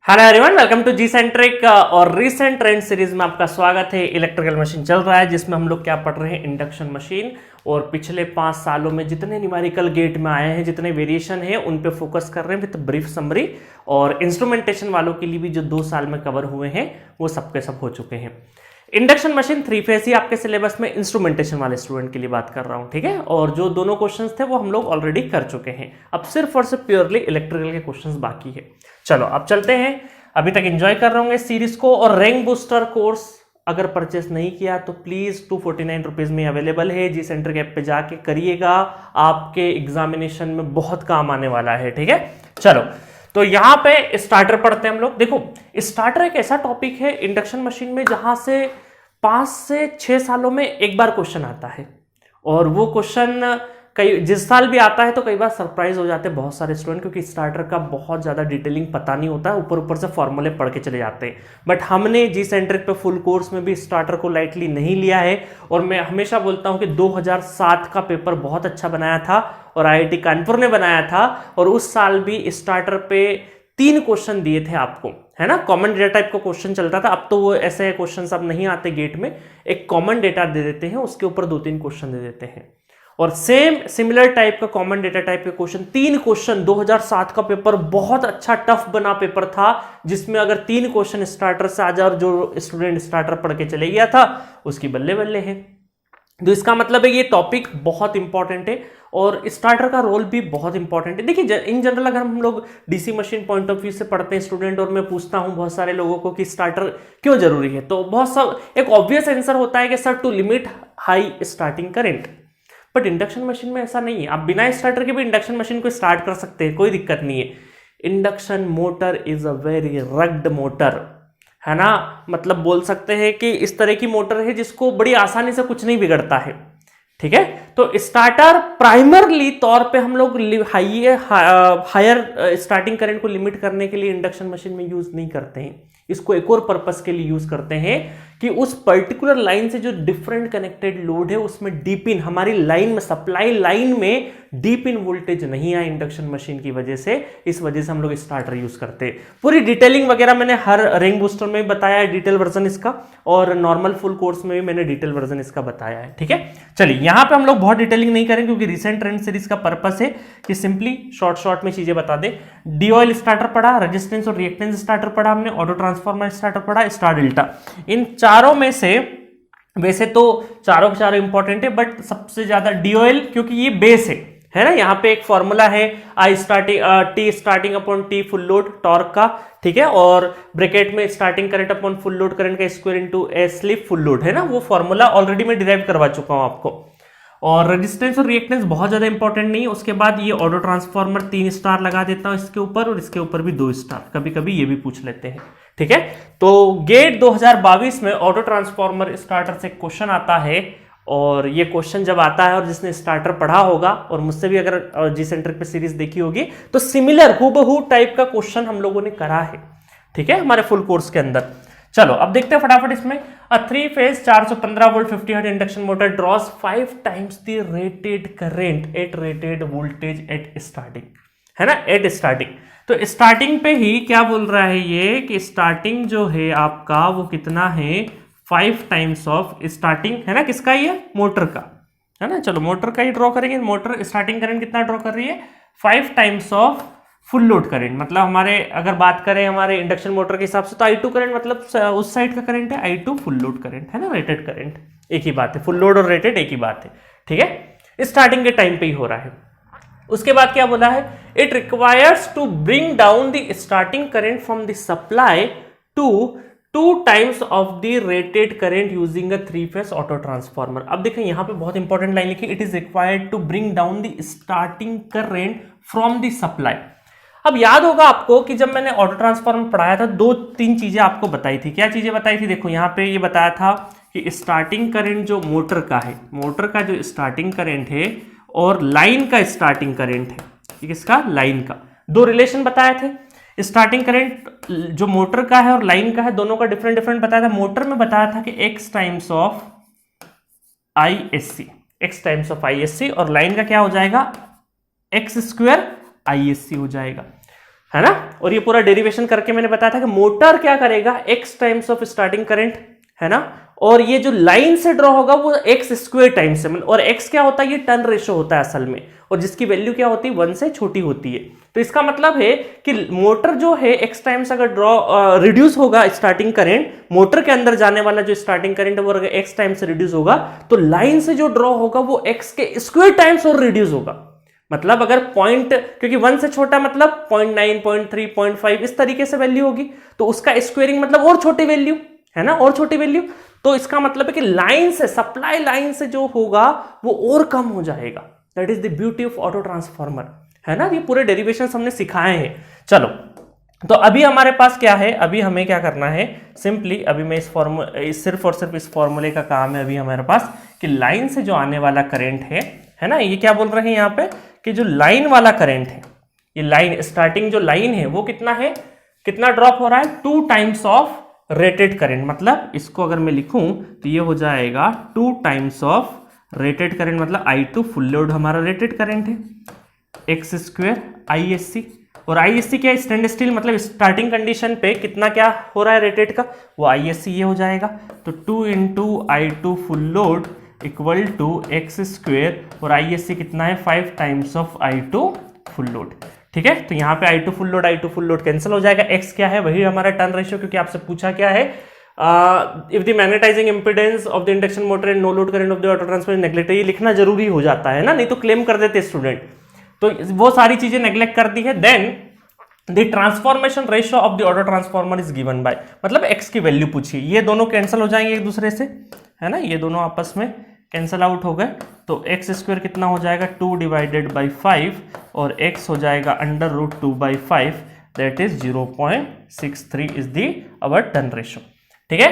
Hello everyone, welcome to G centric. और recent trend series में आपका स्वागत है। इलेक्ट्रिकल मशीन चल रहा है जिसमें हम लोग क्या पढ़ रहे हैं, इंडक्शन मशीन। और पिछले 5 सालों में जितने न्यूमेरिकल गेट में आए हैं, जितने वेरिएशन है, उन पे फोकस कर रहे हैं विद ब्रीफ समरी। और इंस्ट्रूमेंटेशन वालों के लिए भी जो 2 साल में कवर हुए हैं वो सबके सब हो चुके हैं। इंडक्शन मशीन 3 फेज ही आपके सिलेबस में, इंस्ट्रूमेंटेशन वाले स्टूडेंट के लिए बात कर रहा हूं, ठीक है। और जो दोनों क्वेश्चंस थे वो हम लोग ऑलरेडी कर चुके हैं। अब सिर्फ और सिर्फ प्योरली इलेक्ट्रिकल के क्वेश्चंस बाकी है। चलो अब चलते हैं। अभी तक एंजॉय कर रहे होंगे सीरीज को। और रैंक बूस्टर कोर्स अगर परचेस नहीं किया तो प्लीज 249 रुपीज में अवेलेबल है। जी सेंटर ऐप पे जाके करिएगा, आपके एग्जामिनेशन में बहुत काम आने वाला है, ठीक है। चलो तो यहां पे स्टार्टर पढ़ते हैं हम लोग। देखो, स्टार्टर एक ऐसा टॉपिक है इंडक्शन मशीन में जहां से 5 से 6 सालों में एक बार क्वेश्चन आता है। और वो क्वेश्चन कई जिस साल भी आता है तो कई बार सरप्राइज हो जाते हैं बहुत सारे स्टूडेंट, क्योंकि स्टार्टर का बहुत ज़्यादा डिटेलिंग पता नहीं होता है, ऊपर ऊपर से फॉर्मूले पढ़ के चले जाते हैं। बट हमने जी सेंट्रिक पे फुल कोर्स में भी स्टार्टर को लाइटली नहीं लिया है। और मैं हमेशा बोलता हूं कि 2007 का पेपर बहुत अच्छा बनाया था और IIT कानपुर ने बनाया था। और उस साल भी स्टार्टर पे 3 क्वेश्चन दिए थे आपको, है ना। कॉमन डेटा टाइप का क्वेश्चन चलता था। अब तो वो ऐसे क्वेश्चन अब नहीं आते गेट में, एक कॉमन डेटा दे देते हैं, उसके ऊपर 2-3 क्वेश्चन दे देते हैं। और सेम सिमिलर टाइप का कॉमन डेटा टाइप के क्वेश्चन 3 क्वेश्चन 2007 का पेपर बहुत अच्छा टफ बना पेपर था, जिसमें अगर 3 क्वेश्चन स्टार्टर से आ जाए और जो स्टूडेंट स्टार्टर पढ़ के चले गया था उसकी बल्ले बल्ले है। तो इसका मतलब है ये टॉपिक बहुत इंपॉर्टेंट है और स्टार्टर का रोल भी बहुत इंपॉर्टेंट है। देखिए, इन जनरल अगर हम लोग DC machine point of view से पढ़ते हैं स्टूडेंट, और मैं पूछता हूं बहुत सारे लोगों को कि स्टार्टर क्यों जरूरी है, तो बहुत सब एक ऑब्वियस आंसर होता है कि sir to limit high starting current. But induction machine में ऐसा नहीं है। आप बिना स्टार्टर के भी इंडक्शन मशीन को स्टार्ट कर सकते हैं, कोई दिक्कत नहीं है। Induction motor is a very rugged motor, है ना। मतलब बोल सकते हैं कि इस तरह की मोटर है जिसको बड़ी आसानी से कुछ नहीं बिगड़ता है, ठीक है। तो स्टार्टर प्राइमरली तौर पे हम लोग हायर स्टार्टिंग करंट को लिमिट करने के लिए इंडक्शन मशीन में यूज नहीं करते हैं। इसको एक और पर्पस के लिए यूज करते हैं कि उस पर्टिकुलर लाइन से जो डिफरेंट कनेक्टेड लोड है उसमें डीप इन, हमारी लाइन में, सप्लाई लाइन में डीप इन वोल्टेज नहीं आए इंडक्शन मशीन की वजह से। इस वजह से हम लोग स्टार्टर यूज करते हैं। पूरी डिटेलिंग वगैरह मैंने हर रैंक बूस्टर में बताया है, डिटेल वर्जन इसका, और नॉर्मल फुल कोर्स में भी मैंने डिटेल वर्जन इसका बताया है, ठीक है। चलिए यहां पे हम लोग बहुत डिटेलिंग नहीं करें क्योंकि रिसेंट ट्रेंड सीरीज का पर्पस है कि सिंपली शॉर्ट में चीजें बता दे। डी ऑयल स्टार्टर पढ़ा, रेजिस्टेंस और रिएक्टेंस स्टार्टर पढ़ा हमने, ऑटो ट्रांसफार्मर स्टार्टर पढ़ा, स्टार डेल्टा। इन चारों में से वैसे तो चारों के चारों इंपॉर्टेंट है, बट सबसे ज्यादा डी ऑयल, क्योंकि ये बेस है ना। यहाँ पे एक फॉर्मूला है I starting T starting upon T full load torque का, ठीक है। और ब्रैकेट में starting current upon full load current का square into S slip full load, है ना। वो फॉर्मूला ऑलरेडी मैं डिराइव करवा चुका हूं आपको। और रेजिस्टेंस और रिएक्टेंस बहुत ज्यादा इंपॉर्टेंट नहीं है। उसके बाद ये ऑटो ट्रांसफार्मर 3 स्टार लगा देता हूं इसके ऊपर, और इसके ऊपर भी 2 स्टार, कभी कभी ये भी पूछ लेते हैं, ठीक है। तो गेट 2022 में ऑटो ट्रांसफार्मर स्टार्टर से क्वेश्चन आता है। और ये क्वेश्चन जब आता है, और जिसने स्टार्टर पढ़ा होगा और मुझसे भी अगर जी सेंटर पे सीरीज देखी होगी, तो सिमिलर हूबहू टाइप का क्वेश्चन हम लोगों ने करा है, ठीक है, हमारे फुल कोर्स के अंदर। चलो अब देखते हैं फटाफट इसमें। 3 phase 415 volt 50 hertz induction motor draws 5 times the rated current at rated voltage at starting, है ना, एट स्टार्टिंग। तो स्टार्टिंग पे ही क्या बोल रहा है ये कि स्टार्टिंग जो है आपका वो कितना है, 5 टाइम्स ऑफ स्टार्टिंग, है ना, किसका, ये मोटर का, है ना। चलो मोटर का ही ड्रॉ करेंगे। मोटर स्टार्टिंग करंट कितना ड्रॉ कर रही है, 5 times of full load current. मतलब हमारे अगर बात करें हमारे इंडक्शन मोटर के हिसाब से तो I2 करंट मतलब उस साइड का करंट है, I2 फुल लोड करंट, है ना, रेटेड करंट एक ही बात है, फुल लोड और रेटेड एक ही बात है, ठीक है। स्टार्टिंग के टाइम पे ही हो रहा है। उसके बाद क्या बोला है, it requires to bring down the starting current from the supply to 2 times of the rated current using a 3 phase auto transformer. अब देखें यहां पे बहुत इंपॉर्टेंट लाइन लिखी, it is required to bring down the starting current from the supply. अब याद होगा आपको कि जब मैंने ऑटो ट्रांसफार्मर पढ़ाया था 2-3 चीजें आपको बताई थी। क्या चीजें बताई थी, देखो यहाँ पे ये बताया था कि स्टार्टिंग करंट जो मोटर का है, मोटर का जो स्टार्टिंग करंट है और लाइन का स्टार्टिंग करंट है, किसका, लाइन का, 2 रिलेशन बताए थे। स्टार्टिंग करंट जो मोटर का है और लाइन का है, दोनों का डिफरेंट डिफरेंट बताया था। मोटर में बताया था कि x times of ISC, x times of ISC, और लाइन का क्या हो जाएगा, x स्क्वायर ISC हो जाएगा, है ना। और ये पूरा डेरिवेशन करके मैंने बताया था कि मोटर क्या करेगा, x times of starting current, है ना, और ये जो लाइन से ड्रॉ होगा वो x स्क्वायर टाइम्स से, और x क्या होता है, ये टर्न रेशो होता है असल में, और जिसकी वैल्यू क्या होती है 1 से छोटी होती है। तो इसका मतलब है कि मोटर जो है x टाइम्स अगर रिड्यूस होगा स्टार्टिंग करंट, मोटर के अंदर जाने वाला जो स्टार्टिंग करंट है वो अगर x टाइम्स से रिड्यूस होगा तो लाइन से जो ड्रॉ होगा वो x के स्क्वायर टाइम्स और रिड्यूस होगा। मतलब अगर पॉइंट, क्योंकि 1 से छोटा मतलब 0.9, 0.3, 0.5 इस तरीके से वैल्यू होगी, तो उसका स्क्वेयरिंग मतलब और छोटी वैल्यू, है ना, और छोटी वैल्यू। तो इसका मतलब है कि लाइन से, सप्लाई लाइन से जो होगा वो और कम हो जाएगा। That is the beauty of auto transformer, है ना। ये पूरे डेरिवेशन हमने सिखाए हैं। चलो, तो अभी हमारे पास क्या है, अभी हमें क्या करना है, सिंपली अभी मैं सिर्फ और सिर्फ इस फॉर्मूले का काम है अभी हमारे पास कि लाइन से जो आने वाला करंट है ना, ये क्या बोल रहे हैं यहाँ पे कि जो लाइन वाला करंट है, ये लाइन स्टार्टिंग जो लाइन है वो कितना है, कितना ड्रॉप हो रहा है, 2 टाइम्स ऑफ रेटेड करंट। मतलब इसको अगर मैं लिखूं तो ये हो जाएगा 2 टाइम्स ऑफ रेटेड करंट, मतलब I2 फुल लोड हमारा रेटेड करंट है, एक्स स्क्वायर ISC, और ISC क्या है, स्टैंड स्टिल, मतलब स्टार्टिंग कंडीशन पे कितना क्या हो रहा है रेटेड का, वो ISC ये हो जाएगा। तो 2 into I2 full load equal to X square, और ISC कितना है 5 times of I2 full load. ठीक है, तो यहाँ पे I2 फुल लोड कैंसिल हो जाएगा, x क्या है वही हमारा टर्न रेशियो, क्योंकि आपसे पूछा क्या है, if the magnetising impedance of the induction motor and no load current of the auto transformer neglected, ये लिखना जरूरी हो जाता है ना, नहीं तो क्लेम कर देते स्टूडेंट, तो वो सारी चीजें नेग्लेक्ट कर दी है। Then the transformation ratio of the auto transformer is given by, मतलब x की वैल्यू पूछिए, ये दोनों कैंसिल हो जाएंगे एक दूसरे से, है ना, ये दोनों आपस में कैंसिल आउट हो गए, तो एक्स स्क्वायर कितना हो जाएगा 2 डिवाइडेड बाई 5, और x हो जाएगा under root 2 by 5, that is 0.63 is the our turn ratio. ठीक है,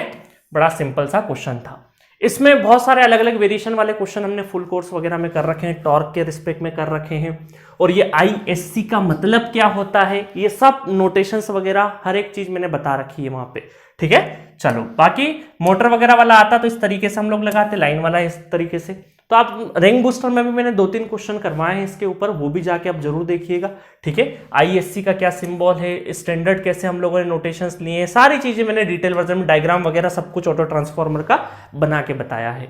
बड़ा सिंपल सा क्वेश्चन था। इसमें बहुत सारे अलग अलग वेरिएशन वाले क्वेश्चन हमने फुल कोर्स वगैरह में कर रखे हैं, टॉर्क के रिस्पेक्ट में कर रखे हैं, और ये ISC का मतलब क्या होता है, ये सब नोटेशंस वगैरह हर एक चीज मैंने बता रखी है वहां पे। ठीक है, चलो, बाकी मोटर वगैरह वाला आता तो इस तरीके से हम लोग लगाते, लाइन वाला इस तरीके से। तो आप रिंग बूस्टर में भी मैंने 2-3 क्वेश्चन करवाए हैं इसके ऊपर, वो भी जाके आप जरूर देखिएगा। ठीक है, ISC का क्या सिंबल है, स्टैंडर्ड कैसे हम लोगों ने नोटेशंस लिए हैं, सारी चीजें मैंने डिटेल वर्जन में डायग्राम वगैरह सब कुछ ऑटो ट्रांसफार्मर का बना के बताया है।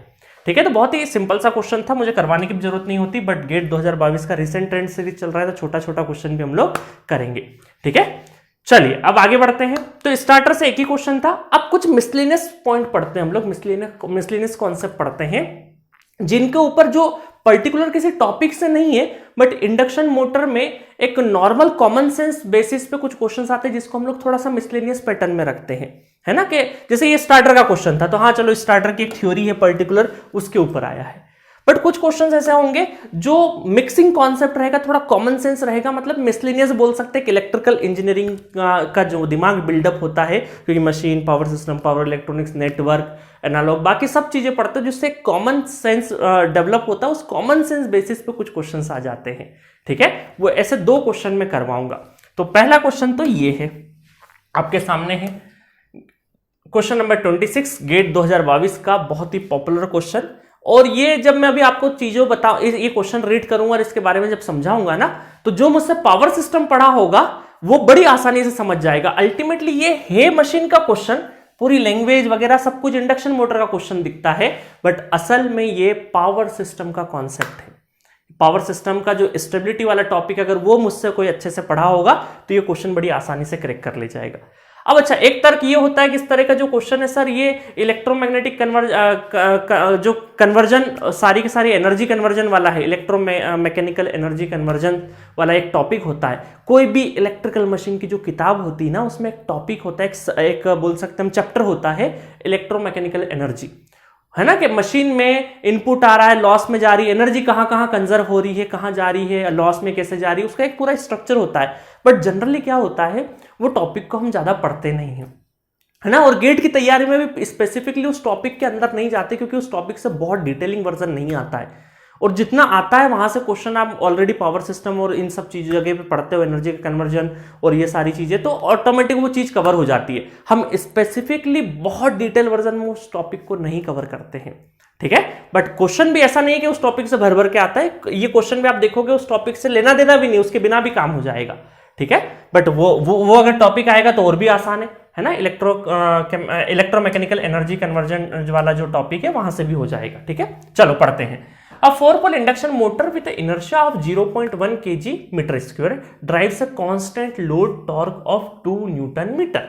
ठीक है, तो बहुत ही सिंपल सा क्वेश्चन था, मुझे करवाने की भी जरूरत नहीं होती, बट गेट 2022 का रिसेंट ट्रेंड सीरीज चल रहा है तो छोटा छोटा क्वेश्चन भी हम लोग करेंगे। ठीक है, चलिए अब आगे बढ़ते हैं। तो स्टार्टर से एक ही क्वेश्चन था, अब कुछ मिसलेनियस पॉइंट पढ़ते हैं हम लोग, मिसलेनियस कॉन्सेप्ट पढ़ते हैं जिनके ऊपर जो पर्टिकुलर किसी टॉपिक से नहीं है, बट इंडक्शन मोटर में एक नॉर्मल कॉमन सेंस बेसिस पे कुछ क्वेश्चंस आते हैं जिसको हम लोग थोड़ा सा मिसलेनियस पैटर्न में रखते हैं, है ना, कि जैसे ये स्टार्टर का क्वेश्चन था, तो हाँ चलो स्टार्टर की एक थ्योरी है पर्टिकुलर, उसके ऊपर आया है। बट कुछ क्वेश्चंस ऐसे होंगे जो मिक्सिंग कॉन्सेप्ट रहेगा, थोड़ा कॉमन सेंस रहेगा, मतलब मिसलेनियस बोल सकते हैं कि इलेक्ट्रिकल इंजीनियरिंग का जो दिमाग बिल्डअप होता है, क्योंकि machine, power system, power electronics, network, analogue, बाकी सब चीजें पढ़ते हैं जिससे कॉमन सेंस डेवलप होता है, उस कॉमन सेंस बेसिस पे कुछ क्वेश्चंस आ जाते हैं। ठीक है, वो ऐसे 2 क्वेश्चन में करवाऊंगा। तो पहला क्वेश्चन तो ये है, आपके सामने है क्वेश्चन नंबर 26, गेट 2022 का बहुत ही पॉपुलर क्वेश्चन। और ये जब मैं अभी आपको चीजों बताऊं, ये क्वेश्चन रीड करूंगा और इसके बारे में जब समझाऊंगा ना, तो जो मुझसे पावर सिस्टम पढ़ा होगा वो बड़ी आसानी से समझ जाएगा। अल्टीमेटली ये है मशीन का क्वेश्चन, पूरी लैंग्वेज वगैरह सब कुछ इंडक्शन मोटर का क्वेश्चन दिखता है, बट असल में ये पावर सिस्टम का कॉन्सेप्ट है। पावर सिस्टम का जो स्टेबिलिटी वाला टॉपिक, अगर वो मुझसे कोई अच्छे से पढ़ा होगा तो ये क्वेश्चन बड़ी आसानी से क्रैक कर ले जाएगा। अब अच्छा, एक तर्क ये होता है कि इस तरह का जो क्वेश्चन है सर, ये इलेक्ट्रोमैग्नेटिक जो कन्वर्जन, सारी की सारी एनर्जी कन्वर्जन वाला है, मैकेनिकल एनर्जी कन्वर्जन वाला एक टॉपिक होता है। कोई भी इलेक्ट्रिकल मशीन की जो किताब होती है ना, उसमें एक टॉपिक होता है, एक बोल सकते हैं चैप्टर होता है इलेक्ट्रोमैकेनिकल एनर्जी, है ना, कि मशीन में इनपुट आ रहा है, लॉस में जा रही है, एनर्जी कहाँ कहाँ कंजर्व हो रही है, कहाँ जा रही है, लॉस में कैसे जा रही है, उसका एक पूरा स्ट्रक्चर होता है। बट जनरली क्या होता है, वो टॉपिक को हम ज्यादा पढ़ते नहीं हैं, है ना, और गेट की तैयारी में भी स्पेसिफिकली उस टॉपिक के अंदर नहीं जाते, क्योंकि उस टॉपिक से बहुत डिटेलिंग वर्जन नहीं आता है, और जितना आता है वहां से क्वेश्चन आप ऑलरेडी पावर सिस्टम और इन सब चीज जगह पे पढ़ते हो, एनर्जी कन्वर्जन और ये सारी चीजें, तो ऑटोमेटिक वो चीज कवर हो जाती है। हम स्पेसिफिकली बहुत डिटेल वर्जन में उस टॉपिक को नहीं कवर करते हैं। ठीक है, बट क्वेश्चन भी ऐसा नहीं है कि उस टॉपिक से भर भर के आता है, ये क्वेश्चन भी आप देखोगे उस टॉपिक से लेना देना भी नहीं, उसके बिना भी काम हो जाएगा। ठीक है। बट वो अगर टॉपिक आएगा तो और भी आसान है ना, इलेक्ट्रोमैकेनिकल एनर्जी कन्वर्जन वाला जो टॉपिक है वहां से भी हो जाएगा, ठीक है। चलो पढ़ते हैं। A 4-pole induction motor with an inertia of 0.1 kg meter square drives a constant load torque of 2 Newton meter.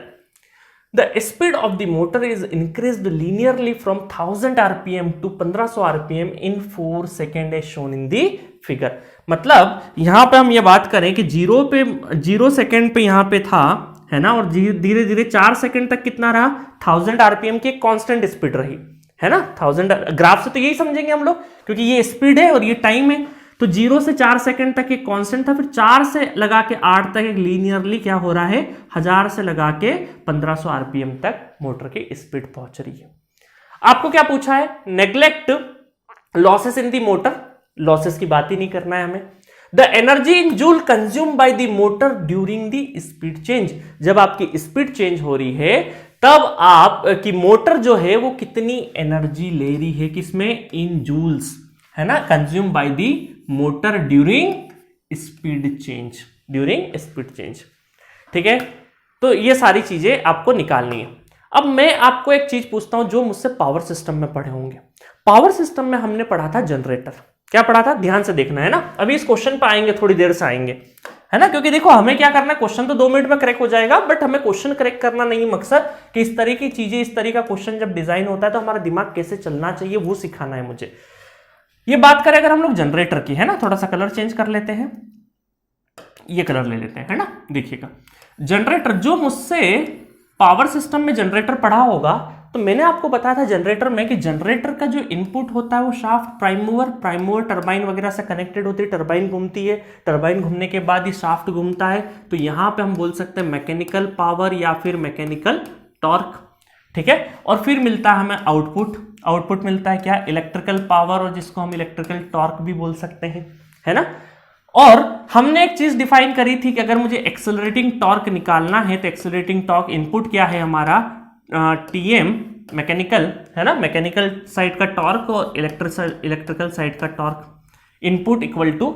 The speed of the motor is increased linearly from 1000 rpm to 1500 rpm in 4 seconds as shown in the figure. मतलब यहां पे हम ये बात करें कि 0 second पे यहां पे था, है ना, और धीरे धीरे 4 सेकेंड तक कितना रहा, 1000 आरपीएम की कांस्टेंट स्पीड रही, है ना। 1000 ग्राफ से तो यही समझेंगे हम लोग, क्योंकि ये स्पीड है और ये टाइम है। तो 0 से 4 सेकंड तक एक कांस्टेंट था, फिर 4 से लगा के 8 तक एक लीनियरली क्या हो रहा है, 1000 से लगा के 1500 आरपीएम तक मोटर की स्पीड पहुंच रही है। आपको क्या पूछा है, neglect losses in the motor, losses की बात ही नहीं करना है हमें। The energy in joule consume by the motor during the speed change, जब आपकी स्पीड चेंज हो रही है तब आप की मोटर जो है वो कितनी एनर्जी ले रही है, किसमें, इन जूल्स, है ना, consume by the motor during speed change, ठीक है। तो ये सारी चीजें आपको निकालनी है। अब मैं आपको एक चीज पूछता हूं जो मुझसे पावर सिस्टम में पढ़े होंगे। पावर सिस्टम में हमने पढ़ा था जनरेटर, क्या पढ़ा था, ध्यान से देखना है ना। अभी इस क्वेश्चन पे आएंगे, थोड़ी देर से आएंगे, है ना, क्योंकि देखो हमें क्या करना है, क्वेश्चन तो 2 मिनट में करेक्ट हो जाएगा, बट हमें क्वेश्चन करेक्ट करना नहीं मकसद, कि इस तरह की चीजें, इस तरह का क्वेश्चन जब डिजाइन होता है तो हमारा दिमाग कैसे चलना चाहिए वो सिखाना है मुझे। ये बात करें अगर हम लोग जनरेटर की, है ना, थोड़ा सा कलर चेंज कर लेते हैं, ये कलर ले लेते हैं, है ना। देखिएगा जनरेटर, जो मुझसे पावर सिस्टम में जनरेटर पढ़ा होगा, तो मैंने आपको बताया था जनरेटर में कि जनरेटर का जो इनपुट होता है वो शाफ्ट, प्राइम मूवर टरबाइन वगैरह से कनेक्टेड होती है, टरबाइन घूमती है, टरबाइन घूमने के बाद ये शाफ्ट घूमता है, तो यहां पे हम बोल सकते हैं मैकेनिकल पावर या फिर मैकेनिकल टॉर्क, ठीक है। और फिर मिलता है हमें आउटपुट मिलता है क्या, इलेक्ट्रिकल पावर, और जिसको हम इलेक्ट्रिकल टॉर्क भी बोल सकते हैं, है ना। और हमने एक चीज डिफाइन करी थी कि अगर मुझे एक्सेलरेटिंग टॉर्क निकालना है तो एक्सेलरेटिंग टॉर्क इनपुट क्या है हमारा, टीएम मैकेनिकल, है ना, मैकेनिकल साइड का टॉर्क और इलेक्ट्रिकल साइड का torque, input equal to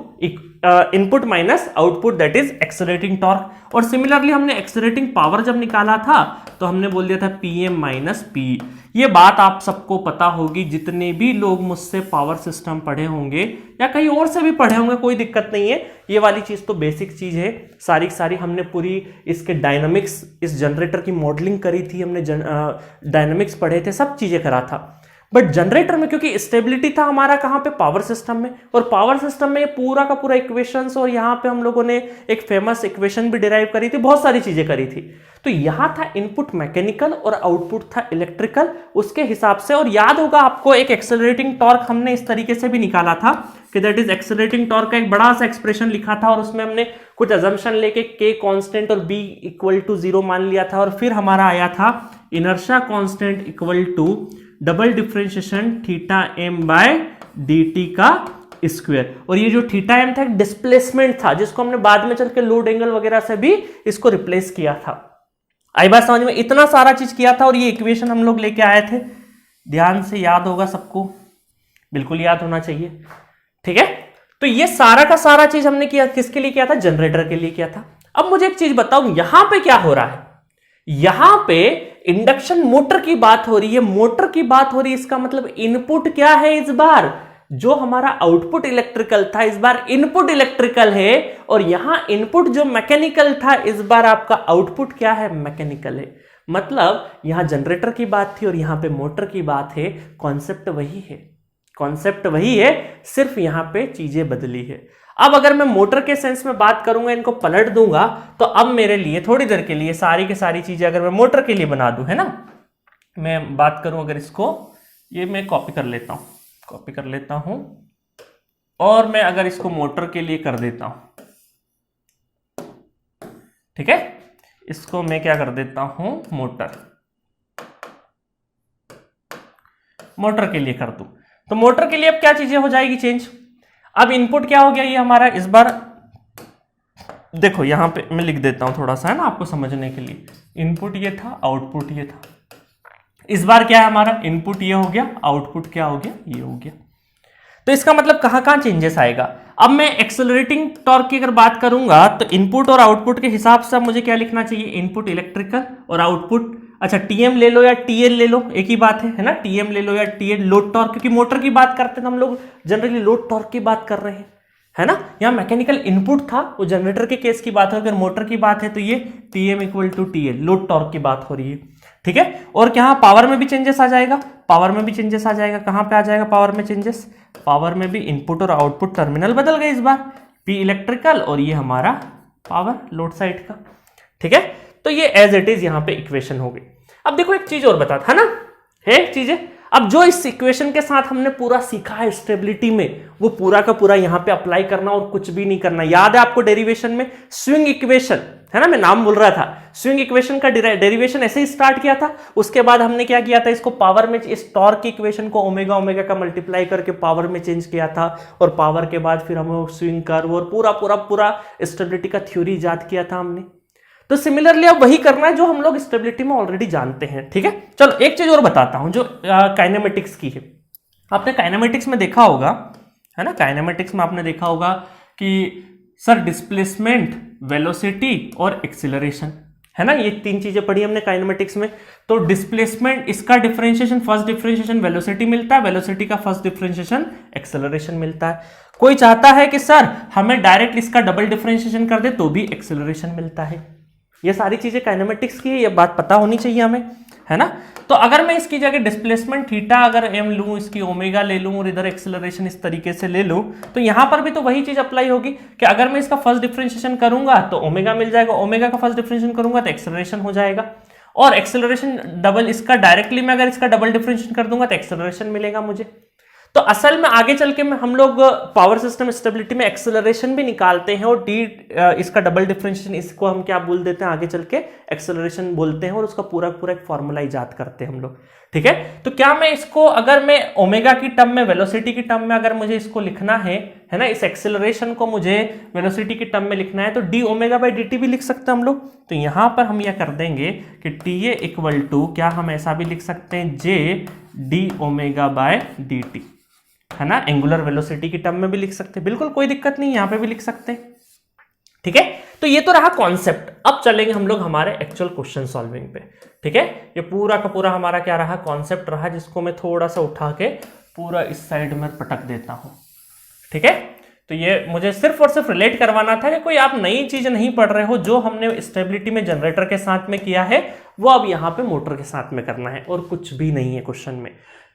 input minus output, that is accelerating torque. और सिमिलरली हमने एक्सेलरेटिंग पावर जब निकाला था तो हमने बोल दिया था पीएम माइनस पी। ये बात आप सबको पता होगी, जितने भी लोग मुझसे पावर सिस्टम पढ़े होंगे या कहीं और से भी पढ़े होंगे, कोई दिक्कत नहीं है। ये वाली चीज तो बेसिक चीज है, सारी हमने पूरी इसके डायनामिक्स, इस जनरेटर की मॉडलिंग करी थी हमने, डायनामिक्स पढ़े थे, सब चीजें करा था। बट जनरेटर में क्योंकि स्टेबिलिटी था हमारा कहां पे, पावर सिस्टम में, और पावर सिस्टम में पूरा का पूरा इक्वेशंस, और यहां पे हम लोगों ने एक फेमस इक्वेशन भी डिराइव करी थी, बहुत सारी चीजें करी थी। तो यहां था इनपुट मैकेनिकल और आउटपुट था इलेक्ट्रिकल, उसके हिसाब से। और याद होगा आपको एक एक्सेलरेटिंग टॉर्क हमने इस तरीके से भी निकाला था कि दैट इज एक्सेलरेटिंग टॉर्क का एक बड़ा सा एक्सप्रेशन लिखा था, और उसमें हमने कुछ अजम्पशन लेके के कांस्टेंट और बी इक्वल टू 0 मान लिया था, और फिर हमारा आया था inertia constant equal to double differentiation theta M by D T का स्क्वायर। और ये जो थीटा एम था एक डिस्प्लेसमेंट था, जिसको हमने बाद में चल के लोड एंगल वगैरह से भी इसको रिप्लेस किया था। आई बात समझ में, इतना सारा चीज किया था, और ये इक्वेशन हम लोग लेके आए थे, ध्यान से याद होगा सबको, बिल्कुल याद होना चाहिए, ठीक है। तो ये सारा का सारा चीज हमने किया, किसके लिए किया था, जनरेटर के लिए किया था। अब मुझे एक चीज बताओ, यहां पे क्या हो रहा है, यहां पे इंडक्शन मोटर की बात हो रही है, मोटर की बात हो रही है, इसका मतलब इनपुट क्या है, इस बार जो हमारा आउटपुट इलेक्ट्रिकल था इस बार इनपुट इलेक्ट्रिकल है, और यहां इनपुट जो मैकेनिकल था इस बार आपका आउटपुट क्या है, मैकेनिकल है। मतलब यहां जनरेटर की बात थी और यहां पे मोटर की बात है, कॉन्सेप्ट वही है, कॉन्सेप्ट वही है, सिर्फ यहां पे चीजें बदली है। अब अगर मैं मोटर के सेंस में बात करूंगा, इनको पलट दूंगा, तो अब मेरे लिए थोड़ी देर के लिए सारी की सारी चीजें अगर मैं मोटर के लिए बना दूं, है ना, मैं बात करूं अगर इसको, ये मैं कॉपी कर लेता हूं, और मैं अगर इसको मोटर के लिए कर देता हूं, ठीक है, इसको मैं क्या कर देता हूं, मोटर के लिए कर दूं, तो मोटर के लिए अब क्या चीजें हो जाएगी चेंज। अब इनपुट क्या हो गया, ये हमारा इस बार देखो यहां पे मैं लिख देता हूं थोड़ा सा, है ना, आपको समझने के लिए। इनपुट ये था, आउटपुट ये था, इस बार क्या है हमारा, इनपुट ये हो गया, आउटपुट क्या हो गया, ये हो गया। तो इसका मतलब कहां कहां चेंजेस आएगा। अब मैं एक्सेलरेटिंग टॉर्क की अगर बात करूंगा तो इनपुट और आउटपुट के हिसाब से मुझे क्या लिखना चाहिए, इनपुट इलेक्ट्रिकल और आउटपुट, अच्छा टीएम ले लो या टीएल ले लो, एक ही बात है ना, टीएम ले लो या टीएल, लोड टॉर्क, क्योंकि मोटर की बात करते हैं तो हम लोग जनरली लोड टॉर्क की बात कर रहे हैं, है ना। यहाँ मैकेनिकल इनपुट था, वो जनरेटर के केस की बात है, अगर मोटर की बात है तो ये TM equal to TL, load torque की बात हो रही है, ठीक है। और क्या पावर में भी चेंजेस आ जाएगा, पावर में भी चेंजेस आ जाएगा, कहां पे आ जाएगा पावर में चेंजेस, पावर में भी इनपुट और आउटपुट टर्मिनल बदल गए इस बार, पी इलेक्ट्रिकल और ये हमारा पावर लोड साइड का, ठीक है। तो ये एज इट इज यहाँ पे इक्वेशन हो गई। अब देखो एक चीज और बता था ना, है चीजें, अब जो इस इक्वेशन के साथ हमने पूरा सीखा है स्टेबिलिटी में, वो पूरा का पूरा यहां पे अप्लाई करना और कुछ भी नहीं करना। याद है आपको डेरिवेशन में स्विंग इक्वेशन, है ना, मैं नाम बोल रहा था, स्विंग इक्वेशन का डेरिवेशन ऐसे ही स्टार्ट किया था। उसके बाद हमने क्या किया था, इसको पावर में, इस टॉर्क की इक्वेशन को ओमेगा ओमेगा का मल्टीप्लाई करके पावर में चेंज किया था, और पावर के बाद फिर हमें स्विंग कर्व और पूरा पूरा पूरा स्टेबिलिटी का थ्योरी याद किया था हमने। तो सिमिलरली अब वही करना है जो हम लोग स्टेबिलिटी में ऑलरेडी जानते हैं, ठीक है। चलो एक चीज और बताता हूं जो काइनेमेटिक्स की है। आपने काइनेमेटिक्स में देखा होगा, है ना, काइनेमेटिक्स में आपने देखा होगा कि सर डिस्प्लेसमेंट, वेलोसिटी और एक्सीलरेशन, है ना, ये तीन चीजें पढ़ी हमने काइनेमेटिक्स में। तो डिस्प्लेसमेंट, इसका डिफरेंशिएशन, फर्स्ट डिफरेंशिएशन वेलोसिटी मिलता है, वेलोसिटी का फर्स्ट डिफरेंशिएशन एक्सेलरेशन मिलता है। कोई चाहता है कि सर हमें डायरेक्ट इसका डबल डिफरेंशिएशन कर दे तो भी एक्सेलरेशन मिलता है। ये सारी चीजें काइनेमेटिक्स की है, ये बात पता होनी चाहिए हमें, है ना। तो अगर मैं इसकी जगह डिस्प्लेसमेंट थीटा अगर एम लूं, इसकी ओमेगा ले लूं और इधर एक्सेलरेशन इस तरीके से ले लूं, तो यहां पर भी तो वही चीज अप्लाई होगी कि अगर मैं इसका फर्स्ट डिफरेंशिएशन करूंगा तो ओमेगा मिल जाएगा, ओमेगा का फर्स्ट डिफरेंशिएशन करूंगा तो एक्सेलरेशन हो जाएगा, और एक्सेलरेशन डबल, इसका डायरेक्टली मैं अगर इसका डबल डिफरेंशिएशन कर दूंगा तो एक्सेलरेशन मिलेगा मुझे। तो असल में आगे चल के हम लोग पावर सिस्टम स्टेबिलिटी में एक्सेलरेशन भी निकालते हैं, और डी इसका डबल डिफरेंशिएशन, इसको हम क्या बोल देते हैं आगे चल के एक्सेलरेशन बोलते हैं, और उसका पूरा पूरा एक फॉर्मूला इजाद करते हैं हम लोग, ठीक है। तो क्या मैं इसको, अगर मैं ओमेगा की टर्म में, वेलोसिटी की टर्म में अगर मुझे इसको लिखना है ना, इस एक्सेलरेशन को मुझे वेलोसिटी की टर्म में लिखना है तो D omega by D T भी लिख सकते हैं हम लोग। तो यहां पर हम यह कर देंगे कि टी ए इक्वल टू, क्या हम ऐसा भी लिख सकते हैं, J D omega by D T, है ना, एंगुलर वेलोसिटी की टर्म में भी लिख सकते हैं, बिल्कुल कोई दिक्कत नहीं, यहां पे भी लिख सकते हैं, ठीक है। तो ये तो रहा कॉन्सेप्ट। अब चलेंगे हम लोग हमारे एक्चुअल क्वेश्चन सॉल्विंग पे, ठीक है। ये पूरा का पूरा हमारा क्या रहा, कॉन्सेप्ट रहा, जिसको मैं थोड़ा सा उठा के पूरा इस साइड में पटक देता हूं, ठीक है। तो ये मुझे सिर्फ और सिर्फ रिलेट करवाना था कि कोई आप नई चीज नहीं पढ़ रहे हो, जो हमने स्टेबिलिटी में जनरेटर के साथ में किया है वो अब यहाँ पे मोटर के साथ में करना है, और कुछ भी नहीं है क्वेश्चन में।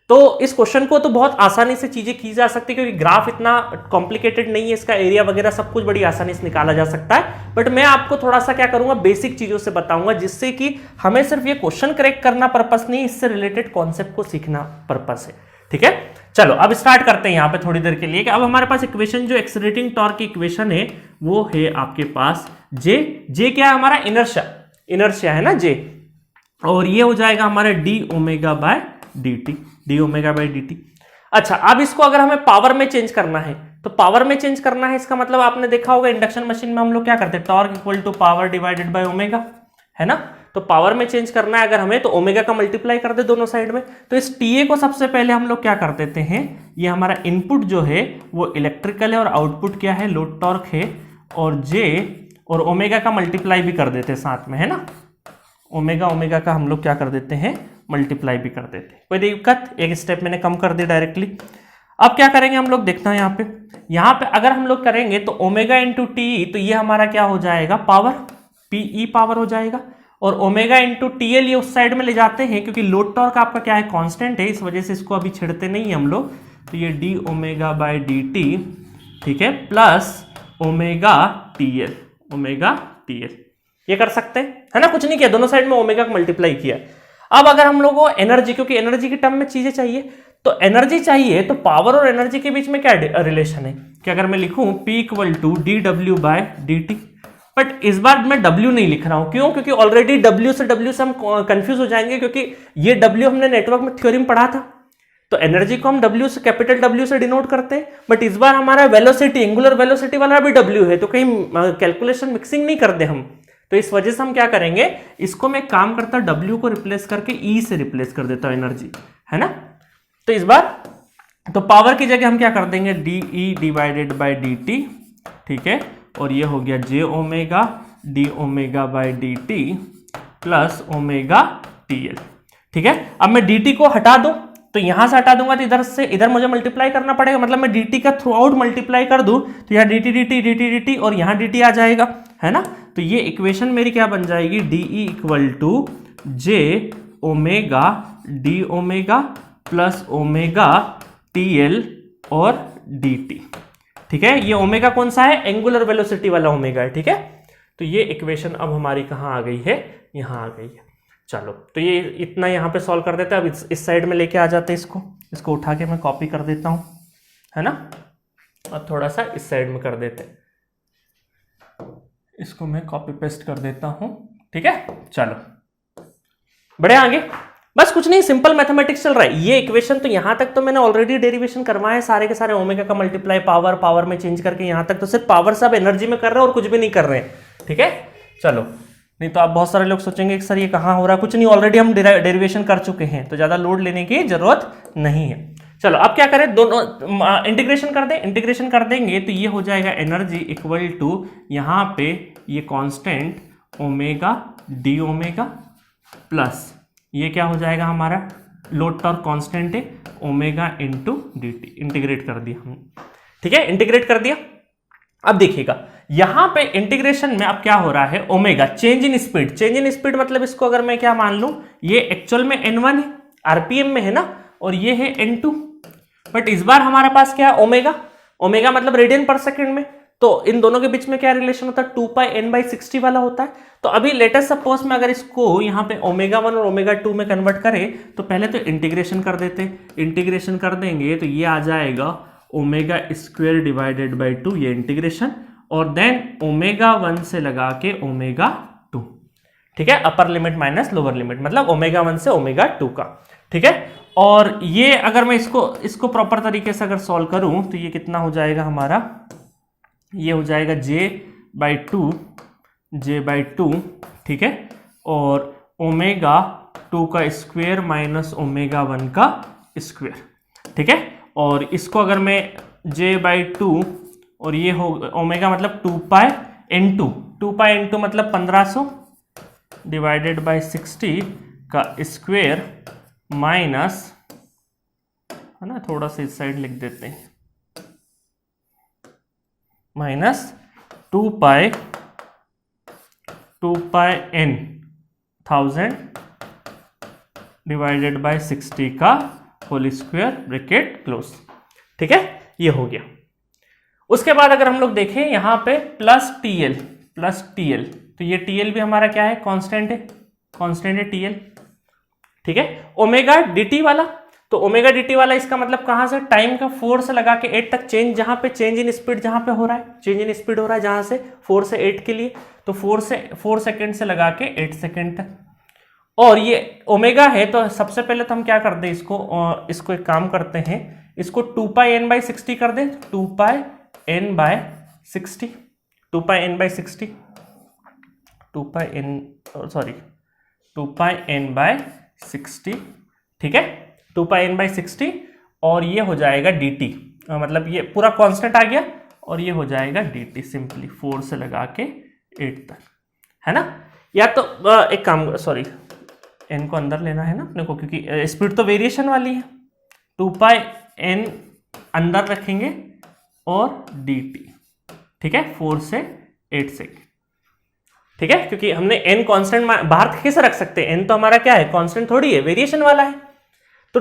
तो इस क्वेश्चन को तो बहुत आसानी से चीजें की जा सकती है, क्योंकि ग्राफ इतना कॉम्प्लिकेटेड नहीं है, इसका एरिया वगैरह सब कुछ बड़ी आसानी से निकाला जा सकता है। बट मैं आपको थोड़ा सा क्या करूंगा, बेसिक चीजों से बताऊंगा, जिससे कि हमें सिर्फ ये क्वेश्चन करेक्ट करना पर्पस नहीं, इससे रिलेटेड कॉन्सेप्ट को सीखना पर्पस है, ठीक है। चलो अब स्टार्ट करते हैं यहाँ पे थोड़ी देर के लिए कि अब हमारे पास इक्वेशन, जो एक्सेलरेटिंग टॉर्क की इक्वेशन है वो है आपके पास जे क्या है हमारा, इनर्शिया है ना जे, और ये हो जाएगा हमारा D omega by D T, D omega by D T. अच्छा, अब इसको अगर हमें पावर में चेंज करना है, तो पावर में चेंज करना है, इसका मतलब आपने देखा होगा इंडक्शन मशीन में हम लोग क्या करते हैं, torque equal to power divided by omega, है ना। तो पावर में चेंज करना है अगर हमें, तो ओमेगा का मल्टीप्लाई कर दे दोनों साइड में। तो इस टीए को सबसे पहले हम लोग क्या कर देते हैं, ये हमारा इनपुट जो है वो इलेक्ट्रिकल है, और आउटपुट क्या है, लोड टॉर्क है, और जे और ओमेगा का मल्टीप्लाई भी कर देते हैं साथ में, है ना। ओमेगा का हम लोग क्या कर देते हैं, मल्टीप्लाई भी कर देते हैं, कोई दिक्कत, एक स्टेप मैंने कम कर दिया डायरेक्टली। अब क्या करेंगे हम लोग, देखना है यहाँ पे अगर हम लोग करेंगे तो ओमेगा इंटू टी, तो ये हमारा क्या हो जाएगा, पावर, पीई पावर हो जाएगा, और ओमेगा इंटू टीएल ये उस साइड में ले जाते हैं, क्योंकि लोड टॉर्क आपका क्या है, कांस्टेंट है, इस वजह से इसको अभी छेड़ते नहीं है हम लोग। तो ये D omega by D T, ठीक है, प्लस ओमेगा टीएल, ये कर सकते हैं, है ना, कुछ नहीं किया, दोनों साइड में ओमेगा का मल्टीप्लाई किया। अब अगर हम लोगों को एनर्जी, क्योंकि एनर्जी की टर्म में चीजें चाहिए, तो एनर्जी चाहिए, तो पावर और एनर्जी के बीच में क्या रिलेशन है, कि अगर मैं लिखूं P equal to D W by D T, but इस बार मैं W नहीं लिख रहा हूं, क्यों, क्योंकि ऑलरेडी W से हम कंफ्यूज हो जाएंगे, क्योंकि ये W हमने नेटवर्क में थ्योरी में पढ़ा था, तो एनर्जी को हम W से, कैपिटल W से डिनोट करते हैं, बट इस बार हमारा वेलोसिटी, एंगुलर वेलोसिटी वाला भी W है, तो कहीं कैलकुलेशन मिक्सिंग नहीं कर दे हम। तो इस वजह से हम क्या करेंगे, इसको मैं काम करता W को रिप्लेस करके E से रिप्लेस कर देता हूं एनर्जी, है ना। तो इस बार तो पावर की जगह हम क्या कर देंगे, D E divided by D T, ठीक है, और ये हो गया J omega D omega by D T plus omega T L, ठीक है। अब मैं डी टी को हटा दूं तो यहां से हटा दूंगा तो इधर से इधर मुझे मल्टीप्लाई करना पड़ेगा, मतलब मैं डी टी का थ्रू आउट मल्टीप्लाई कर दूं तो यहाँ D T D T D T D T और यहाँ डी टी आ जाएगा, है ना। तो ये इक्वेशन मेरी क्या बन जाएगी, D E equal to J omega D omega plus omega T L और डी टी, ठीक है। ये ओमेगा कौन सा है, एंगुलर वेलोसिटी वाला ओमेगा है, ठीक है। तो ये इक्वेशन अब हमारी कहाँ आ गई है, यहाँ आ गई है। चलो तो ये इतना यहाँ पे सॉल्व कर देते हैं। अब इस साइड में लेके आ जाते हैं, इसको उठा के मैं कॉपी कर देता हूँ, है ना। अब थोड़ा सा इस साइड में कर देते हैं, इसको मैं कॉपी पेस्ट कर देता हूँ, ठीक है। चलो बढ़े आगे, बस कुछ नहीं, सिंपल मैथमेटिक्स चल रहा है। ये इक्वेशन तो यहां तक तो मैंने ऑलरेडी डेरिवेशन करवाया है सारे के सारे, ओमेगा का मल्टीप्लाई पावर में चेंज करके, यहां तक तो सिर्फ पावर सब एनर्जी में कर रहे हैं और कुछ भी नहीं कर रहे हैं, ठीक है। चलो, नहीं तो आप बहुत सारे लोग सोचेंगे कि सर ये कहाँ हो रहा है, कुछ नहीं, ऑलरेडी हम डेरिवेशन कर चुके हैं, तो ज्यादा लोड लेने की जरूरत नहीं है। चलो अब क्या करें, दोनों इंटीग्रेशन कर दें, इंटीग्रेशन कर देंगे तो ये हो जाएगा एनर्जी इक्वल टू यहाँ पे ये constant omega D omega plus ये क्या हो जाएगा हमारा लोड टॉर्क कांस्टेंट है omega into D T, integrate कर दिया हमने, ठीक है, इंटीग्रेट कर दिया। अब देखिएगा यहां पे इंटीग्रेशन में अब क्या हो रहा है, omega change in speed, change in speed मतलब इसको अगर मैं क्या मान लूं, ये एक्चुअल में n1 है, आरपीएम में है ना, और ये है n2, बट इस बार हमारे पास क्या है ओमेगा, ओमेगा मतलब रेडियन पर सेकंड में, तो इन दोनों के बीच में क्या रिलेशन होता है, 2πn/60 वाला होता है। तो अभी लेटेस्ट सपोज में अगर इसको यहाँ पे ओमेगा 1 और ओमेगा 2 में कन्वर्ट करें तो पहले तो इंटीग्रेशन कर देते, इंटीग्रेशन कर देंगे तो ये आ जाएगा ओमेगा स्क्वायर डिवाइडेड बाई 2, ये इंटीग्रेशन, और देन ओमेगा 1 से लगा के ओमेगा 2, ठीक है, upper limit minus lower limit, मतलब ओमेगा 1 से ओमेगा 2 का, ठीक है। और ये अगर मैं इसको प्रॉपर तरीके से अगर सॉल्व करूं तो ये कितना हो जाएगा हमारा, ये हो जाएगा j/2, ठीक है, और ओमेगा 2 का स्क्वायर माइनस ओमेगा 1 का स्क्वायर, ठीक है। और इसको अगर मैं j/2 और ये हो ओमेगा मतलब 2πn2 मतलब 1500 डिवाइडेड बाय 60 का स्क्वायर माइनस, है ना, थोड़ा सा इस साइड लिख देते हैं, माइनस 2πn 1000 डिवाइडेड बाय 60 का होल स्क्वायर ब्रैकेट क्लोज, ठीक है, ये हो गया। उसके बाद अगर हम लोग देखें यहां पे प्लस टीएल, तो ये टीएल भी हमारा क्या है, कांस्टेंट है टीएल, ठीक है। ओमेगा डीटी वाला, तो ओमेगा डीटी वाला इसका मतलब कहां से, टाइम का 4 से लगा के 8 तक चेंज, जहां पे चेंज इन स्पीड जहां पे हो रहा है, चेंज इन स्पीड हो रहा है जहां से 4 से 8 के लिए, तो 4 सेकंड से लगा के 8 सेकंड तक। और ये ओमेगा है तो सबसे पहले तो हम क्या करते हैं, इसको एक काम करते हैं, इसको 2πn/60 कर दें, 2πn/60 ठीक है, 2πn/60, और ये हो जाएगा dt, मतलब ये पूरा कांस्टेंट आ गया, और ये हो जाएगा dt सिंपली 4 से लगा के 8 तक, है ना। या तो एक काम, सॉरी, n को अंदर लेना है ना अपने को, क्योंकि स्पीड तो वेरिएशन वाली है, 2πn अंदर रखेंगे और dt, ठीक है, 4 से 8 सेकेंड, ठीक है, क्योंकि हमने n कांस्टेंट बाहर कैसे रख सकते हैं, n तो हमारा क्या है, कांस्टेंट थोड़ी है, वेरिएशन वाला है। तो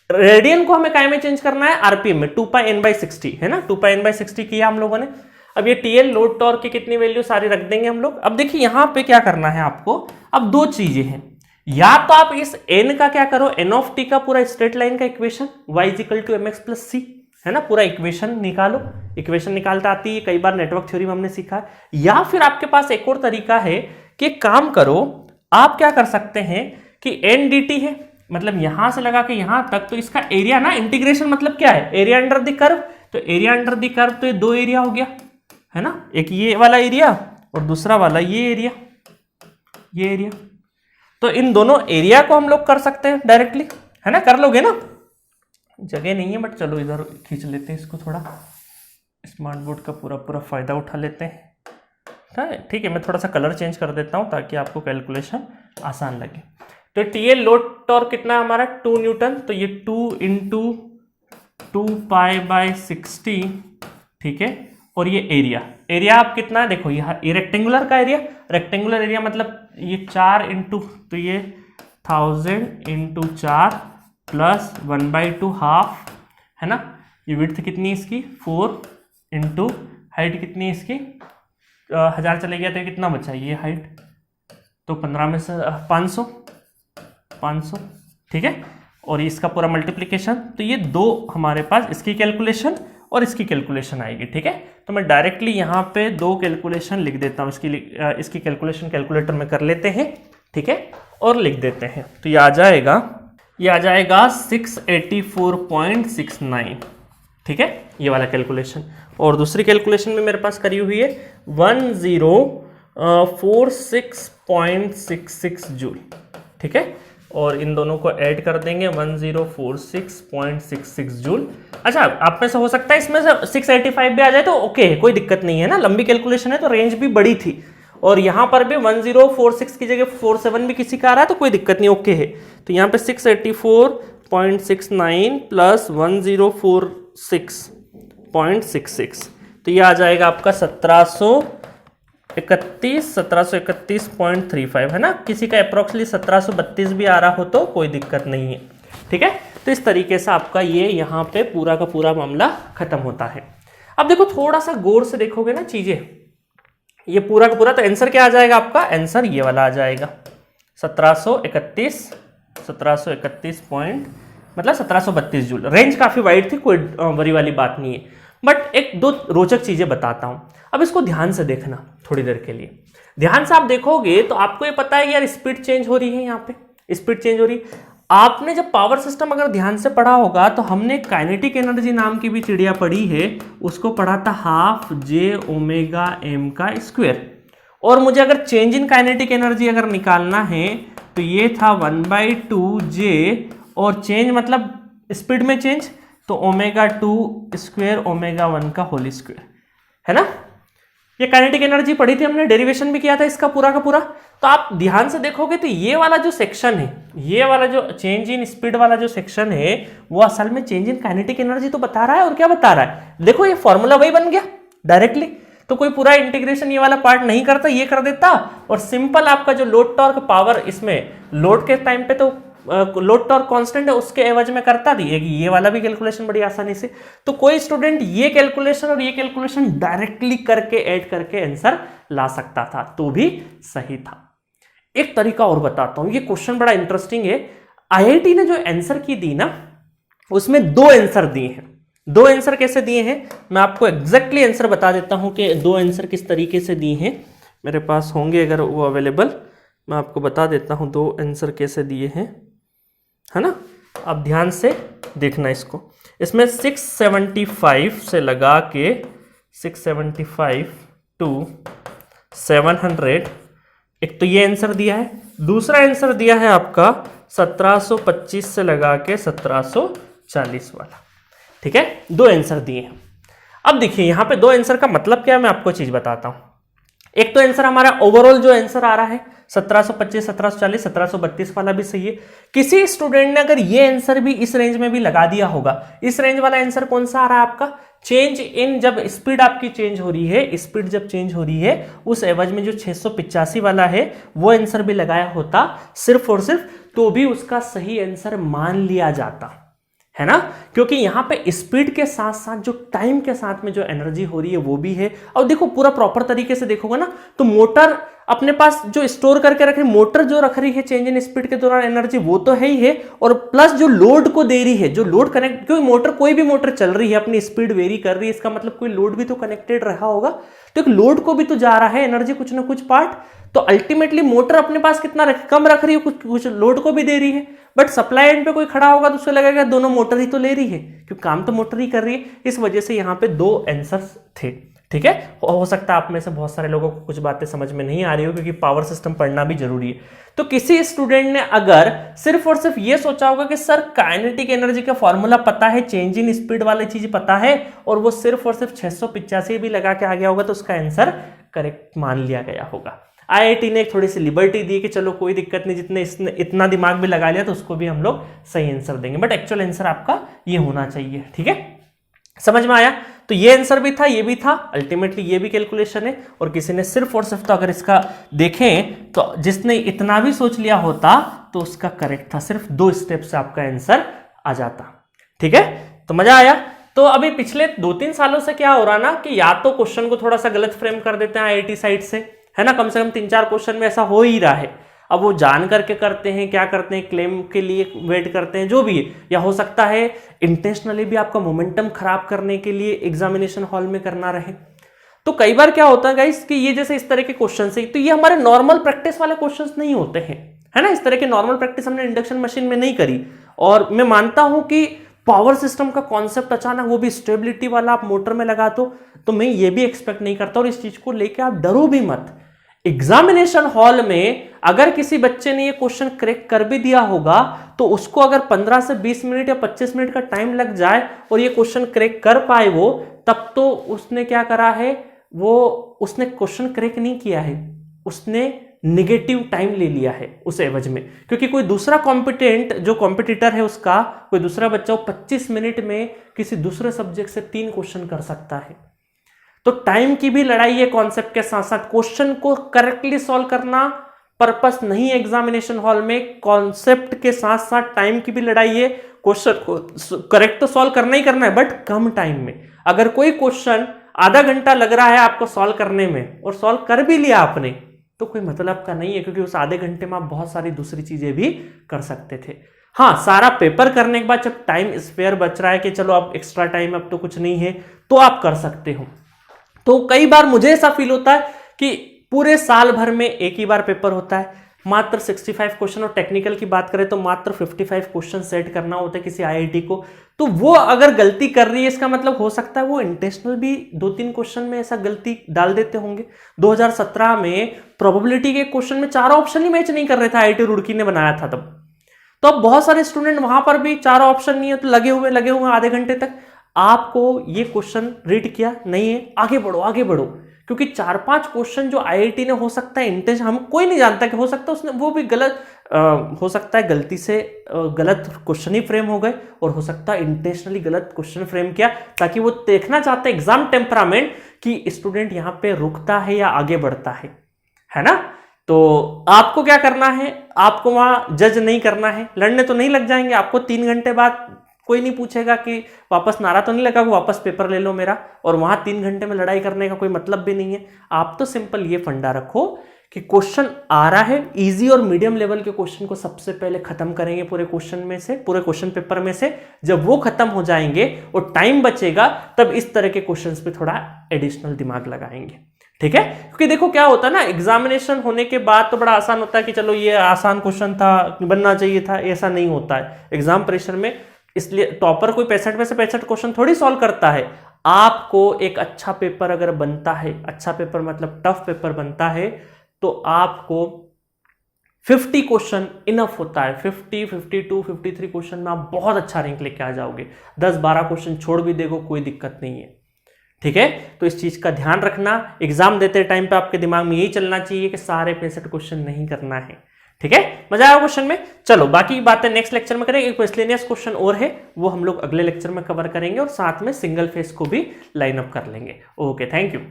रेडियन को हमें काय में चेंज करना है, आरपीएम में, 2πn/60 है ना, 2πn/60 किया हम लोगों ने। अब ये टीएल लोड टॉर्क की कितनी वैल्यू सारी रख देंगे हम लोग। अब देखिए यहां पे क्या करना है आपको, अब दो चीजें हैं, या तो आप इस n का क्या करो, n ऑफ टी का पूरा स्ट्रेट लाइन का इक्वेशन y = mx + c, है ना, पूरा इक्वेशन निकालो, इक्वेशन निकालता आती है, कई बार नेटवर्क थ्योरी में हमने सीखा है। या फिर आपके पास एक और तरीका है कि काम करो, आप क्या कर सकते हैं कि n dt है, मतलब यहां से लगा के यहां तक, तो इसका एरिया ना, इंटीग्रेशन मतलब क्या है, एरिया अंडर द कर्व, तो एरिया अंडर द कर्व, तो ये दो एरिया हो गया, है ना, एक ये वाला एरिया और दूसरा वाला ये एरिया, तो इन दोनों एरिया को हम लोग कर सकते हैं डायरेक्टली, है ना, कर लोगे ना। जगह नहीं है बट चलो इधर खींच लेते हैं इसको, थोड़ा स्मार्ट बोर्ड का पूरा फ़ायदा उठा लेते हैं। ठीक है, मैं थोड़ा सा कलर चेंज कर देता हूँ ताकि आपको कैलकुलेशन आसान लगे। तो ये लोड टॉर्क कितना है हमारा 2 न्यूटन, तो ये 2 इंटू 2π/60, ठीक है। और ये एरिया आप कितना है, देखो ये रेक्टेंगुलर का एरिया, रेक्टेंगुलर एरिया मतलब ये 4 इंटू, तो ये 1000 इंटू 4 प्लस 1/2 हाफ, है ना। ये विड्थ कितनी है इसकी 4 इंटू हाइट कितनी है इसकी 1000 चले गया तो कितना बचा ये हाइट, तो 15 में से 500, ठीक है। और इसका पूरा मल्टीप्लिकेशन, तो ये 2 हमारे पास इसकी कैलकुलेशन और इसकी कैलकुलेशन आएगी, ठीक है। तो मैं डायरेक्टली यहाँ पे 2 कैलकुलेशन लिख देता हूँ, इसकी कैलकुलेशन कैलकुलेटर में कर लेते हैं, ठीक है, और लिख देते हैं। तो ये आ जाएगा 684.69, ठीक है, ये वाला कैलकुलेशन। और दूसरी कैलकुलेशन में मेरे पास करी हुई है 1046.66 जूल, ठीक है। और इन दोनों को ऐड कर देंगे 1046.66 जूल। अच्छा, आप में से हो सकता है इसमें से 685 भी आ जाए तो ओके, कोई दिक्कत नहीं है ना, लंबी कैलकुलेशन है तो रेंज भी बड़ी थी। और यहाँ पर भी 1046 की जगह 47 भी किसी का आ रहा है तो कोई दिक्कत नहीं, ओके है। तो यहाँ पे 684.69 प्लस 1046.66, तो ये आ जाएगा आपका 1731.35, है ना। किसी का अप्रोक्सीमेटली 1732 भी आ रहा हो तो कोई दिक्कत नहीं है, ठीक है। तो इस तरीके से आपका ये यहाँ पे पूरा का पूरा मामला खत्म होता है। अब देखो थोड़ा सा गौर से देखोगे ना चीजें, ये पूरा का पूरा, तो आंसर क्या आ जाएगा आपका, आंसर ये वाला आ जाएगा 1731 पॉइंट मतलब 1732 जूल। रेंज काफी वाइड थी, कोई बड़ी वाली बात नहीं है, बट एक दो रोचक चीजें बताता हूं। अब इसको ध्यान से देखना थोड़ी देर के लिए, ध्यान से आप देखोगे तो आपको ये पता है यार स्पीड चेंज हो रही है, यहाँ पे स्पीड चेंज हो रही है। आपने जब पावर सिस्टम अगर ध्यान से पढ़ा होगा तो हमने काइनेटिक एनर्जी नाम की भी चिड़िया पढ़ी है, उसको पढ़ा था ½ J ω m²। और मुझे अगर चेंज इन काइनेटिक एनर्जी अगर निकालना है तो ये था 1/2J, और चेंज मतलब स्पीड में चेंज, तो ω2² ω1 का होल स्क्वायर, है ना। ये काइनेटिक एनर्जी पढ़ी थी हमने, डेरिवेशन भी किया था इसका पूरा का पूरा। तो आप ध्यान से देखोगे तो ये वाला जो सेक्शन है, ये वाला जो चेंज इन स्पीड वाला जो सेक्शन है वो असल में चेंज इन काइनेटिक एनर्जी तो बता रहा है। और क्या बता रहा है, देखो ये फॉर्मूला वही बन गया डायरेक्टली, तो कोई पूरा इंटीग्रेशन ये वाला पार्ट नहीं करता, ये कर देता। और सिंपल आपका जो लोड टॉर्क पावर, इसमें लोड के टाइम पे तो लोड टॉर्क कांस्टेंट है, उसके एवज में करता दी ये वाला भी कैलकुलेशन बड़ी आसानी से। तो कोई स्टूडेंट ये कैलकुलेशन और ये कैलकुलेशन डायरेक्टली करके ऐड करके आंसर ला सकता था, तो भी सही था। एक तरीका और बताता हूं, ये क्वेश्चन बड़ा इंटरेस्टिंग है। आईआईटी ने जो आंसर की दी ना, उसमें 2 आंसर दिए हैं। 2 आंसर कैसे दिए हैं मैं आपको एग्जैक्टली आंसर बता देता हूं कि 2 आंसर किस तरीके से दिए हैं। मेरे पास होंगे अगर वो अवेलेबल, मैं आपको बता देता हूं 2 आंसर कैसे दिए हैं, है ना। अब ध्यान से देखना इसको, इसमें 675 से लगा के 675 टू 700, एक तो ये आंसर दिया है। दूसरा आंसर दिया है आपका 1725 से लगा के 1740 वाला, ठीक है। 2 आंसर दिए हैं। अब देखिए यहाँ पे 2 आंसर का मतलब क्या है, मैं आपको चीज बताता हूं। एक तो आंसर हमारा ओवरऑल जो आंसर आ रहा है 1725, 1740, 1732 वाला भी सही है। किसी स्टूडेंट ने अगर ये आंसर भी इस रेंज में भी लगा दिया होगा, इस रेंज वाला आंसर कौन सा आ रहा है आपका, चेंज इन, जब स्पीड आपकी चेंज हो रही है, स्पीड जब चेंज हो रही है उस एवज में जो 685 वाला है वो आंसर भी लगाया होता सिर्फ और सिर्फ, तो भी उसका सही आंसर मान लिया जाता, है ना। क्योंकि यहां पे स्पीड के साथ साथ जो टाइम के साथ में जो एनर्जी हो रही है वो भी है। और देखो पूरा प्रॉपर तरीके से देखोगे ना तो मोटर अपने पास जो स्टोर करके रख रही, मोटर जो रख रही है चेंज इन स्पीड के दौरान एनर्जी, वो तो है ही है, और प्लस जो लोड को दे रही है, जो लोड कनेक्ट, क्योंकि मोटर, कोई भी मोटर चल रही है अपनी स्पीड वेरी कर रही है, इसका मतलब कोई लोड भी तो कनेक्टेड रहा होगा, तो एक लोड को भी तो जा रहा है एनर्जी कुछ ना कुछ पार्ट। तो अल्टीमेटली मोटर अपने पास कितना कम रख रही है, कुछ लोड को भी दे रही है। बट सप्लाई एंड पे कोई खड़ा होगा तो उसको लगेगा दोनों मोटर ही तो ले रही है, क्योंकि काम तो मोटर ही कर रही है। इस वजह से यहाँ पे 2 आंसर्स थे, ठीक है। हो सकता है आप में से बहुत सारे लोगों को कुछ बातें समझ में नहीं आ रही हो, क्योंकि पावर सिस्टम पढ़ना भी जरूरी है। तो किसी स्टूडेंट ने अगर सिर्फ और सिर्फ ये सोचा होगा कि सर काइनेटिक एनर्जी का फॉर्मूला पता है, चेंज इन स्पीड वाली चीज पता है, और वो सिर्फ और सिर्फ 685 भी लगा के आ गया होगा, तो उसका आंसर करेक्ट मान लिया गया होगा। आईआईटी ने एक थोड़ी सी लिबर्टी दी कि चलो कोई दिक्कत नहीं, जितने इसने इतना दिमाग भी लगा लिया तो उसको भी हम लोग सही आंसर देंगे, बट एक्चुअल आंसर आपका ये होना चाहिए। ठीक है, समझ में आया? तो ये आंसर भी था, ये भी था, अल्टीमेटली ये भी कैलकुलेशन है। और किसी ने सिर्फ और सिर्फ, तो अगर इसका देखें तो जिसने इतना भी सोच लिया होता तो उसका करेक्ट था, सिर्फ 2 स्टेप से आपका आंसर आ जाता। ठीक है, तो मजा आया। तो अभी पिछले 2-3 सालों से क्या हो रहा ना कि या तो क्वेश्चन को थोड़ा सा गलत फ्रेम कर देते हैं आईआईटी साइड से, है ना, कम से कम 3-4 क्वेश्चन में ऐसा हो ही रहा है। अब वो जान करके करते हैं, क्या करते हैं, क्लेम के लिए वेट करते हैं, जो भी है, या हो सकता है इंटेंशनली भी आपका मोमेंटम खराब करने के लिए एग्जामिनेशन हॉल में करना रहे। तो कई बार क्या होता है गाइस कि ये जैसे इस तरह के क्वेश्चन है, तो ये हमारे नॉर्मल प्रैक्टिस वाले क्वेश्चंस नहीं होते हैं, है ना। इस तरह के नॉर्मल प्रैक्टिस हमने इंडक्शन मशीन में नहीं करी। और मैं मानता हूं कि पावर सिस्टम का कॉन्सेप्ट अचानक, वो भी स्टेबिलिटी वाला, आप मोटर में लगा दो, तो मैं ये भी एक्सपेक्ट नहीं करता। और इस चीज को लेकर आप डरो भी मत। एग्जामिनेशन हॉल में अगर किसी बच्चे ने ये क्वेश्चन करेक्ट कर भी दिया होगा, तो उसको अगर 15 से 20 मिनट या 25 मिनट का टाइम लग जाए और ये क्वेश्चन करेक्ट कर पाए वो, तब तो उसने क्या करा है, वो उसने क्वेश्चन करेक्ट नहीं किया है, उसने निगेटिव टाइम ले लिया है उस एवज में। क्योंकि कोई दूसरा कॉम्पिटेंट जो कॉम्पिटिटर है उसका, कोई दूसरा बच्चा 25 मिनट में किसी दूसरे सब्जेक्ट से 3 क्वेश्चन कर सकता है। तो टाइम की भी लड़ाई है कॉन्सेप्ट के साथ साथ। क्वेश्चन को करेक्टली सॉल्व करना पर्पस नहीं है एग्जामिनेशन हॉल में, कॉन्सेप्ट के साथ साथ टाइम की भी लड़ाई है। क्वेश्चन को करेक्ट तो सॉल्व करना ही करना है, बट कम टाइम में। अगर कोई क्वेश्चन आधा घंटा लग रहा है आपको सॉल्व करने में और सॉल्व कर भी लिया आपने, तो कोई मतलब का नहीं है, क्योंकि उस आधे घंटे में आप बहुत सारी दूसरी चीजें भी कर सकते थे। हाँ, सारा पेपर करने के बाद जब टाइम स्पेयर बच रहा है कि चलो अब एक्स्ट्रा टाइम अब तो कुछ नहीं है, तो आप कर सकते हो। तो कई बार मुझे ऐसा फील होता है कि पूरे साल भर में एक ही बार पेपर होता है, मात्र 65 क्वेश्चन, और टेक्निकल की बात करें तो मात्र 55 क्वेश्चन सेट करना होता है किसी आईआईटी को। तो वो अगर गलती कर रही है, इसका मतलब हो सकता है वो इंटेंशनल भी 2-3 क्वेश्चन में ऐसा गलती डाल देते होंगे। 2017 में प्रोबेबिलिटी के क्वेश्चन में 4 ऑप्शन ही मैच नहीं कर रहे थे, आईआईटी रुड़की ने बनाया था तब। तो अब बहुत सारे स्टूडेंट वहां पर भी 4 ऑप्शन नहीं है, तो लगे हुए आधे घंटे तक। आपको ये क्वेश्चन रीड किया नहीं है, आगे बढ़ो, क्योंकि 4-5 क्वेश्चन जो आईआईटी ने, हो सकता है इंटेंशन, हम कोई नहीं जानता कि हो सकता है उसने वो भी गलत, हो सकता है गलती से गलत क्वेश्चन ही फ्रेम हो गए, और हो सकता है इंटेंशनली गलत क्वेश्चन फ्रेम किया, ताकि वो देखना चाहते हैं एग्जाम टेम्परामेंट कि स्टूडेंट यहां पे रुकता है या आगे बढ़ता है ना। तो आपको क्या करना है, आपको वहां जज नहीं करना है, लड़ने तो नहीं लग जाएंगे। आपको 3 घंटे बाद कोई नहीं पूछेगा कि वापस नारा तो नहीं लगा, वापस पेपर ले लो मेरा, और वहां 3 घंटे में लड़ाई करने का कोई मतलब भी नहीं है। आप तो सिंपल ये फंडा रखो कि क्वेश्चन आ रहा है, इजी और मीडियम लेवल के क्वेश्चन को सबसे पहले खत्म करेंगे पूरे क्वेश्चन में से, पूरे क्वेश्चन पेपर में से। जब वो खत्म हो जाएंगे और टाइम बचेगा, तब इस तरह के क्वेश्चंस पे थोड़ा एडिशनल दिमाग लगाएंगे। ठीक है, क्योंकि देखो क्या होता है ना, एग्जामिनेशन होने के बाद तो बड़ा आसान होता है कि चलो ये आसान क्वेश्चन था, बनना चाहिए था, ऐसा नहीं होता है एग्जाम प्रेशर में। इसलिए टॉपर कोई 65 में से 65 क्वेश्चन थोड़ी सॉल्व करता है। आपको एक अच्छा पेपर अगर बनता है, अच्छा पेपर मतलब टफ पेपर बनता है, तो आपको 50 क्वेश्चन इनफ होता है। 50, 52, 53 क्वेश्चन में आप बहुत अच्छा रैंक लेके आ जाओगे। 10-12 क्वेश्चन छोड़ भी देखो, कोई दिक्कत नहीं है। ठीक है, तो इस चीज का ध्यान रखना। एग्जाम देते टाइम पे आपके दिमाग में यही चलना चाहिए कि सारे 65 क्वेश्चन नहीं करना है। ठीक है, मजा आया क्वेश्चन में। चलो बाकी बातें नेक्स्ट लेक्चर में करेंगे। एक मिसलेनियस क्वेश्चन और है, वो हम लोग अगले लेक्चर में कवर करेंगे, और साथ में सिंगल फेस को भी लाइन अप कर लेंगे। Okay, thank you.